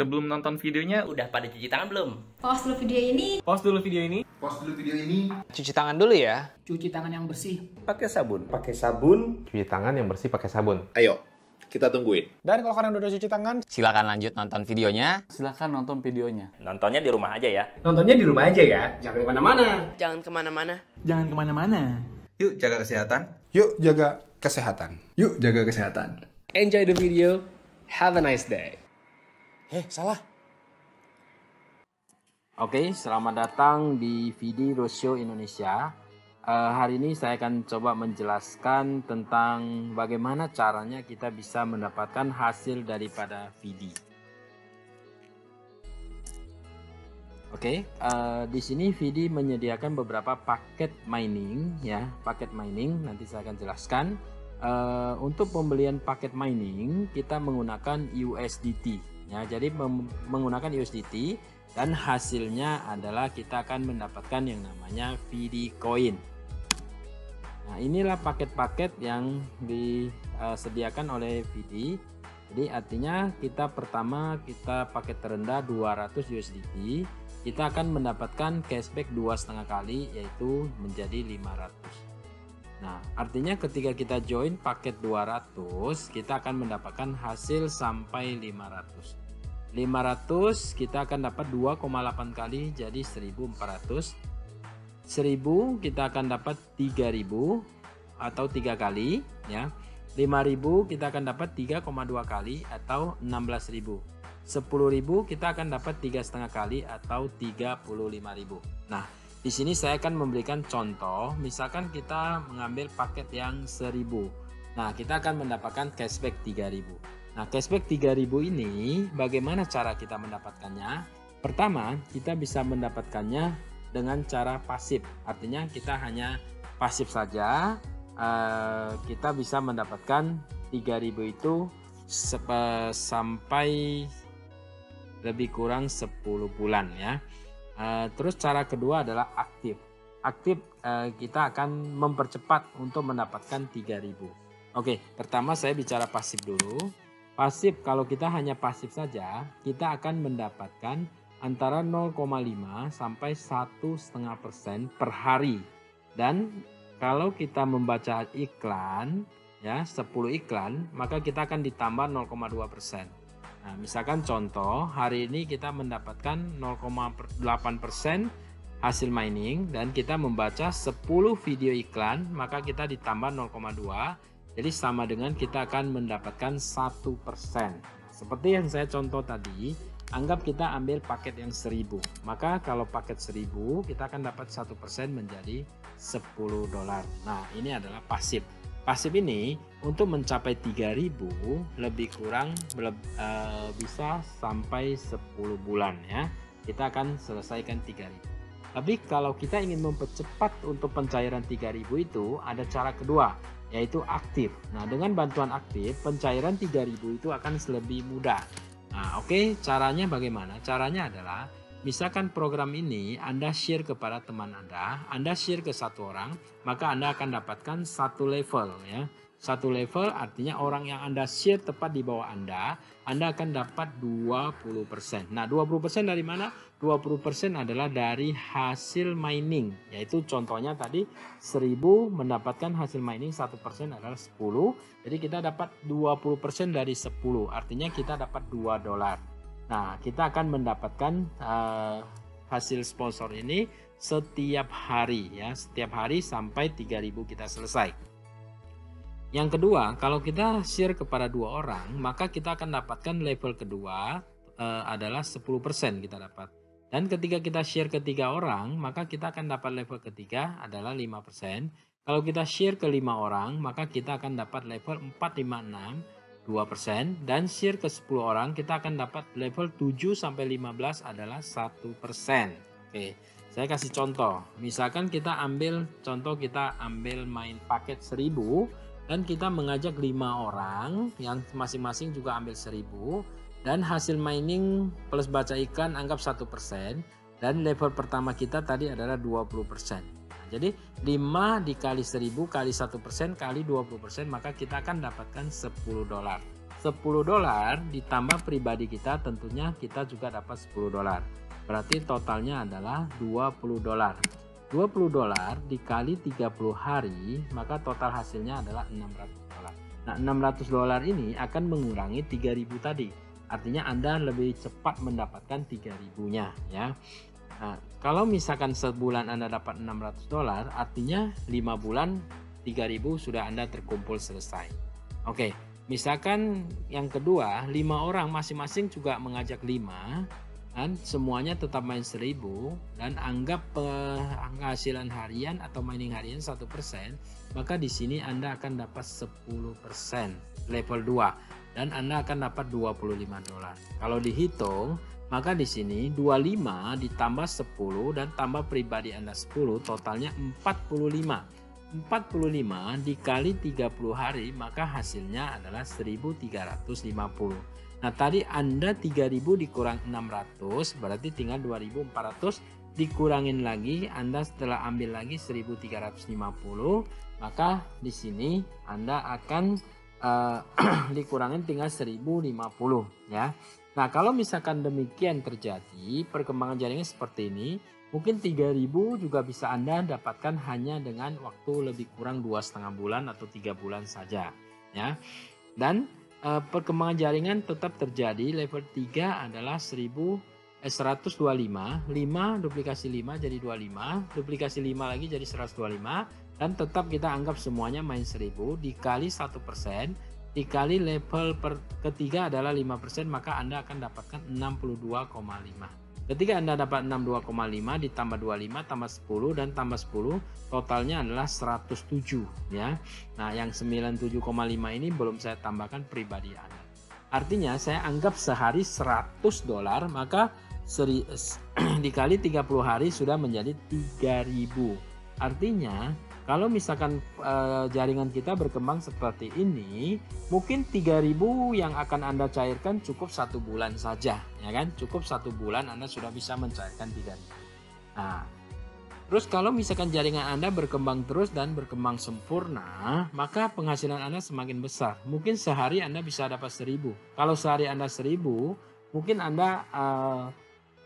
Sebelum nonton videonya, Udah pada cuci tangan belum? Pause dulu video ini. pause dulu video ini. Cuci tangan dulu ya. Cuci tangan yang bersih. Pakai sabun. Cuci tangan yang bersih pakai sabun. Ayo, kita tungguin. Dan kalau kalian udah cuci tangan, Silakan lanjut nonton videonya. Silakan nonton videonya. Nontonnya di rumah aja ya. Nontonnya di rumah aja ya. jangan kemana-mana. Jangan kemana-mana. Jangan kemana-mana. Yuk jaga kesehatan. Yuk jaga kesehatan. Yuk jaga kesehatan. Enjoy the video. Have a nice day. Salah. Oke, selamat datang di VD Roadshow Indonesia. Hari ini saya akan coba menjelaskan tentang bagaimana caranya kita bisa mendapatkan hasil daripada VD. Oke, di sini VD menyediakan beberapa paket mining, ya, paket mining. Nanti saya akan jelaskan. Untuk pembelian paket mining kita menggunakan USDT, ya. Jadi menggunakan USDT. Dan hasilnya adalah kita akan mendapatkan yang namanya VD Coin. Nah, inilah paket-paket yang disediakan oleh VD. Jadi artinya kita paket terendah 200 USDT, kita akan mendapatkan cashback 2,5 kali, yaitu menjadi 500. Nah, artinya ketika kita join paket 200, kita akan mendapatkan hasil sampai 500. 500 kita akan dapat 2,8 kali, jadi 1.400. 1.000 kita akan dapat 3.000 atau 3 kali, ya. 5.000 kita akan dapat 3,2 kali atau 16.000. 10.000 kita akan dapat 3,5 kali atau 35.000. Nah, di sini saya akan memberikan contoh. Misalkan kita mengambil paket yang 1.000. Nah, kita akan mendapatkan cashback 3.000. Nah, cashback 3.000 ini bagaimana cara kita mendapatkannya? Pertama, kita bisa mendapatkannya dengan cara pasif. Artinya kita hanya pasif saja. Kita bisa mendapatkan 3.000 itu sampai lebih kurang 10 bulan, ya. Terus cara kedua adalah aktif. Aktif kita akan mempercepat untuk mendapatkan 3.000. Oke, pertama saya bicara pasif dulu. Pasif, kalau kita hanya pasif saja, kita akan mendapatkan antara 0,5 sampai 1,5% per hari. Dan kalau kita membaca iklan, ya, 10 iklan, maka kita akan ditambah 0,2%. Nah, misalkan contoh, hari ini kita mendapatkan 0,8% hasil mining dan kita membaca 10 video iklan, maka kita ditambah 0,2. Jadi sama dengan kita akan mendapatkan 1%. Seperti yang saya contoh tadi, anggap kita ambil paket yang 1.000. Maka kalau paket 1.000 kita akan dapat 1% menjadi $10. Nah, ini adalah pasif. Pasif ini untuk mencapai 3.000 lebih kurang bisa sampai 10 bulan, ya. Kita akan selesaikan 3.000. Tapi kalau kita ingin mempercepat untuk pencairan 3.000 itu ada cara kedua, yaitu aktif. Nah, dengan bantuan aktif, pencairan 3.000 itu akan lebih mudah. Nah, oke, caranya bagaimana? Caranya adalah, misalkan program ini Anda share kepada teman Anda share ke satu orang, maka Anda akan dapatkan satu level, ya. Satu level artinya orang yang Anda share tepat di bawah Anda akan dapat 20%. Nah, 20% dari mana? 20% adalah dari hasil mining, yaitu contohnya tadi 1.000 mendapatkan hasil mining 1% adalah 10. Jadi kita dapat 20% dari 10, artinya kita dapat $2. Nah, kita akan mendapatkan hasil sponsor ini setiap hari, ya, setiap hari sampai 3.000 kita selesai. Yang kedua, kalau kita share kepada 2 orang, maka kita akan dapatkan level kedua adalah 10% kita dapat. Dan ketika kita share ke 3 orang, maka kita akan dapat level ketiga adalah 5%. Kalau kita share ke 5 orang, maka kita akan dapat level 4, 5, 6, 2%. Dan share ke 10 orang, kita akan dapat level 7 sampai 15 adalah 1%. Oke, saya kasih contoh. Misalkan kita ambil main paket 1.000 dan kita mengajak 5 orang yang masing-masing juga ambil 1.000. Dan hasil mining plus baca iklan anggap 1%. Dan level pertama kita tadi adalah 20%. Nah, jadi 5 dikali 1.000 kali 1% kali 20%, maka kita akan dapatkan $10. $10 ditambah pribadi kita, tentunya kita juga dapat $10. Berarti totalnya adalah $20. $20 dikali 30 hari, maka total hasilnya adalah $600. Nah, $600 ini akan mengurangi 3.000 tadi. Artinya Anda lebih cepat mendapatkan 3.000-nya ya. Nah, kalau misalkan sebulan Anda dapat $600, artinya 5 bulan 3.000 sudah Anda terkumpul selesai. Oke, misalkan yang kedua, 5 orang masing-masing juga mengajak 5 dan semuanya tetap main 1.000 dan anggap penghasilan harian atau mining harian 1%, maka di sini Anda akan dapat 10% level 2 dan Anda akan dapat $25. Kalau dihitung, maka di sini 25 ditambah 10 dan tambah pribadi Anda 10, totalnya 45. 45 dikali 30 hari, maka hasilnya adalah 1.350. Nah, tadi Anda 3.000 dikurang 600, berarti tinggal 2.400, dikurangin lagi, Anda setelah ambil lagi 1.350, maka di sini Anda akan dikurangin tinggal 1.050 ya. Nah, kalau misalkan demikian terjadi, perkembangan jaringan seperti ini, mungkin 3.000 juga bisa Anda dapatkan hanya dengan waktu lebih kurang 2,5 bulan atau 3 bulan saja ya. Dan perkembangan jaringan tetap terjadi. Level 3 adalah 125, 5 duplikasi 5 jadi 25, duplikasi 5 lagi jadi 125, dan tetap kita anggap semuanya main 1.000 dikali 1% dikali level ketiga adalah 5%, maka Anda akan dapatkan 62,5. Ketika Anda dapat 62,5 ditambah 25 tambah 10 dan tambah 10, totalnya adalah 107 ya. Nah, yang 97,5 ini belum saya tambahkan pribadi Anda. Artinya saya anggap sehari $100, maka dikali 30 hari sudah menjadi 3.000. Artinya kalau misalkan jaringan kita berkembang seperti ini, mungkin 3.000 yang akan Anda cairkan cukup 1 bulan saja, ya kan? Cukup 1 bulan Anda sudah bisa mencairkan 3.000. Nah, terus kalau misalkan jaringan Anda berkembang terus dan berkembang sempurna, maka penghasilan Anda semakin besar. Mungkin sehari Anda bisa dapat 1.000. Kalau sehari Anda 1.000, mungkin Anda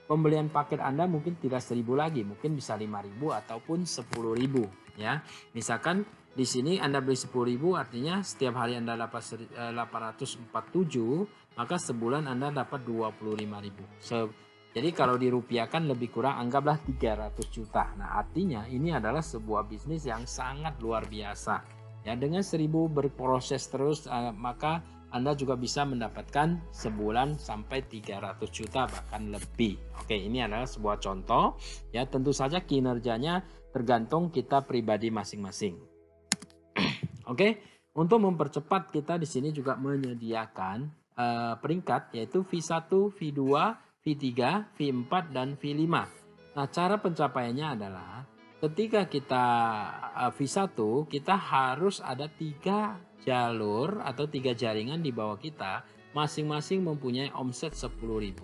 pembelian paket Anda mungkin tidak 1.000 lagi, mungkin bisa 5.000 ataupun 10.000 ya. Misalkan di sini Anda beli 10.000, artinya setiap hari Anda dapat 847, maka sebulan Anda dapat 25.000. Jadi kalau dirupiahkan lebih kurang anggaplah 300 juta. Nah, artinya ini adalah sebuah bisnis yang sangat luar biasa. Ya, dengan 1.000 berproses terus, maka Anda juga bisa mendapatkan sebulan sampai 300 juta bahkan lebih. Oke, ini adalah sebuah contoh. Ya, tentu saja kinerjanya tergantung kita pribadi masing-masing. Oke, untuk mempercepat kita di sini juga menyediakan peringkat yaitu V1, V2, V3, V4 dan V5. Nah, cara pencapaiannya adalah ketika kita V1, kita harus ada 3 jalur atau 3 jaringan di bawah kita, masing-masing mempunyai omset 10.000,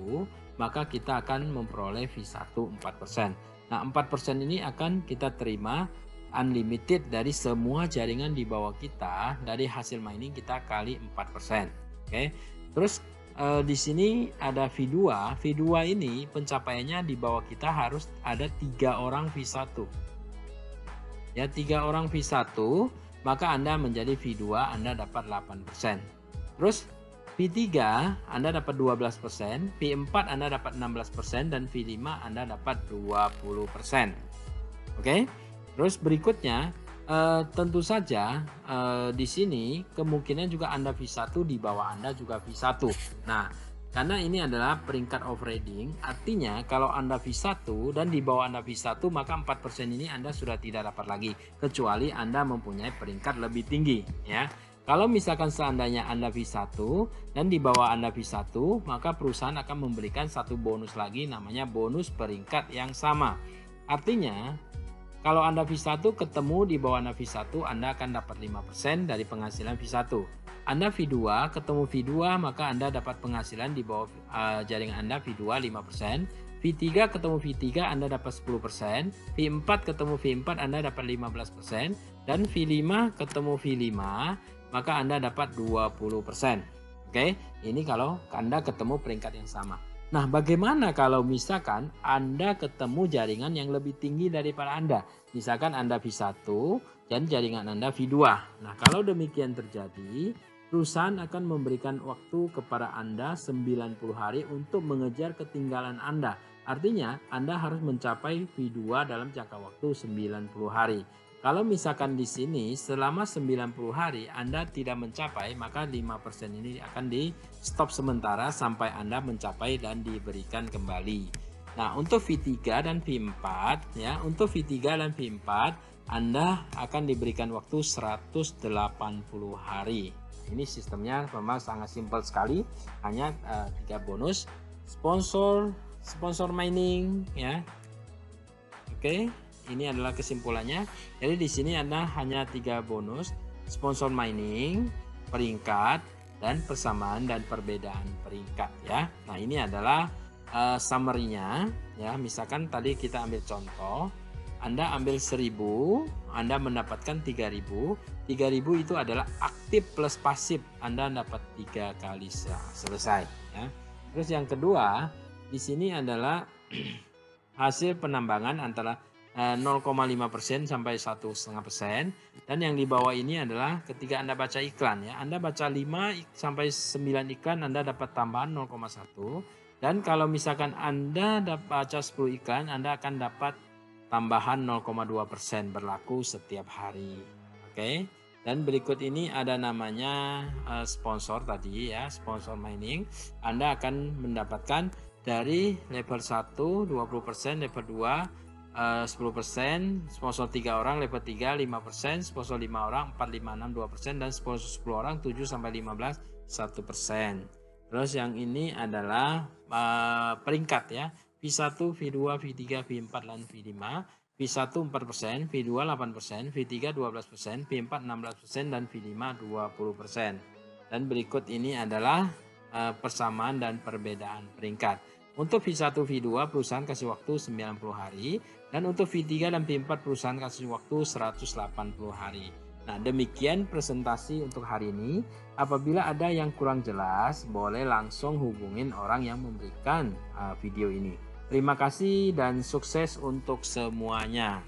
maka kita akan memperoleh V1 4%. Nah, 4% ini akan kita terima unlimited dari semua jaringan di bawah kita, dari hasil mining kita kali 4%. Oke. Terus di sini ada V2. V2 ini pencapaiannya di bawah kita harus ada 3 orang V1. Ya, 3 orang V1, maka Anda menjadi V2, Anda dapat 8%. Terus V3 Anda dapat 12%, V4 Anda dapat 16%, dan V5 Anda dapat 20%. Oke. Terus berikutnya tentu saja di sini kemungkinan juga Anda V1, di bawah Anda juga V1. Nah, karena ini adalah peringkat overriding, artinya kalau Anda V1 dan di bawah Anda V1, maka 4% ini Anda sudah tidak dapat lagi, kecuali Anda mempunyai peringkat lebih tinggi ya. Kalau misalkan seandainya Anda V1 dan di bawah Anda V1, maka perusahaan akan memberikan satu bonus lagi, namanya bonus peringkat yang sama. Artinya kalau Anda V1 ketemu di bawah Anda V1, Anda akan dapat 5% dari penghasilan V1. Anda V2 ketemu V2, maka Anda dapat penghasilan di bawah jaringan Anda V2 5%. V3 ketemu V3, Anda dapat 10%. V4 ketemu V4, Anda dapat 15%. Dan V5 ketemu V5, maka Anda dapat 20%. Oke, ini kalau Anda ketemu peringkat yang sama. Nah, bagaimana kalau misalkan Anda ketemu jaringan yang lebih tinggi daripada Anda? Misalkan Anda V1 dan jaringan Anda V2. Nah, kalau demikian terjadi, perusahaan akan memberikan waktu kepada Anda 90 hari untuk mengejar ketinggalan Anda. Artinya, Anda harus mencapai V2 dalam jangka waktu 90 hari. Kalau misalkan di sini selama 90 hari Anda tidak mencapai, maka 5% ini akan di stop sementara sampai Anda mencapai dan diberikan kembali. Nah, untuk V3 dan V4 ya, untuk V3 dan V4 Anda akan diberikan waktu 180 hari. Ini sistemnya memang sangat simpel sekali, hanya 3 bonus sponsor mining ya. Oke. Ini adalah kesimpulannya. Jadi di sini ada hanya 3 bonus: sponsor mining, peringkat, dan persamaan dan perbedaan peringkat ya. Nah, ini adalah summary-nya ya. Misalkan tadi kita ambil contoh, Anda ambil 1000, Anda mendapatkan 3000. 3000 itu adalah aktif plus pasif. Anda dapat 3 kali selesai ya. Terus yang kedua, di sini adalah hasil penambangan antara 0,5% sampai 1,5%, dan yang di bawah ini adalah ketika Anda baca iklan ya. Anda baca 5 sampai 9 iklan, Anda dapat tambahan 0,1, dan kalau misalkan Anda baca 10 iklan, Anda akan dapat tambahan 0,2% berlaku setiap hari. Oke. Dan berikut ini ada namanya sponsor tadi ya, sponsor mining. Anda akan mendapatkan dari level 1 20%, level 2 10%, sponsor 3 orang level 3 5%, sponsor 5 orang 4, 5, 6 2%, dan sponsor 10 orang 7 sampai 15 1%. Terus yang ini adalah peringkat ya. V1, V2, V3, V4 dan V5. V1 4%, V2 8%, V3 12%, V4 16% dan V5 20%. Dan berikut ini adalah persamaan dan perbedaan peringkat. Untuk V1, V2 perusahaan kasih waktu 90 hari, dan untuk V3 dan V4 perusahaan kasih waktu 180 hari. Nah, demikian presentasi untuk hari ini. Apabila ada yang kurang jelas, boleh langsung hubungin orang yang memberikan video ini. Terima kasih dan sukses untuk semuanya.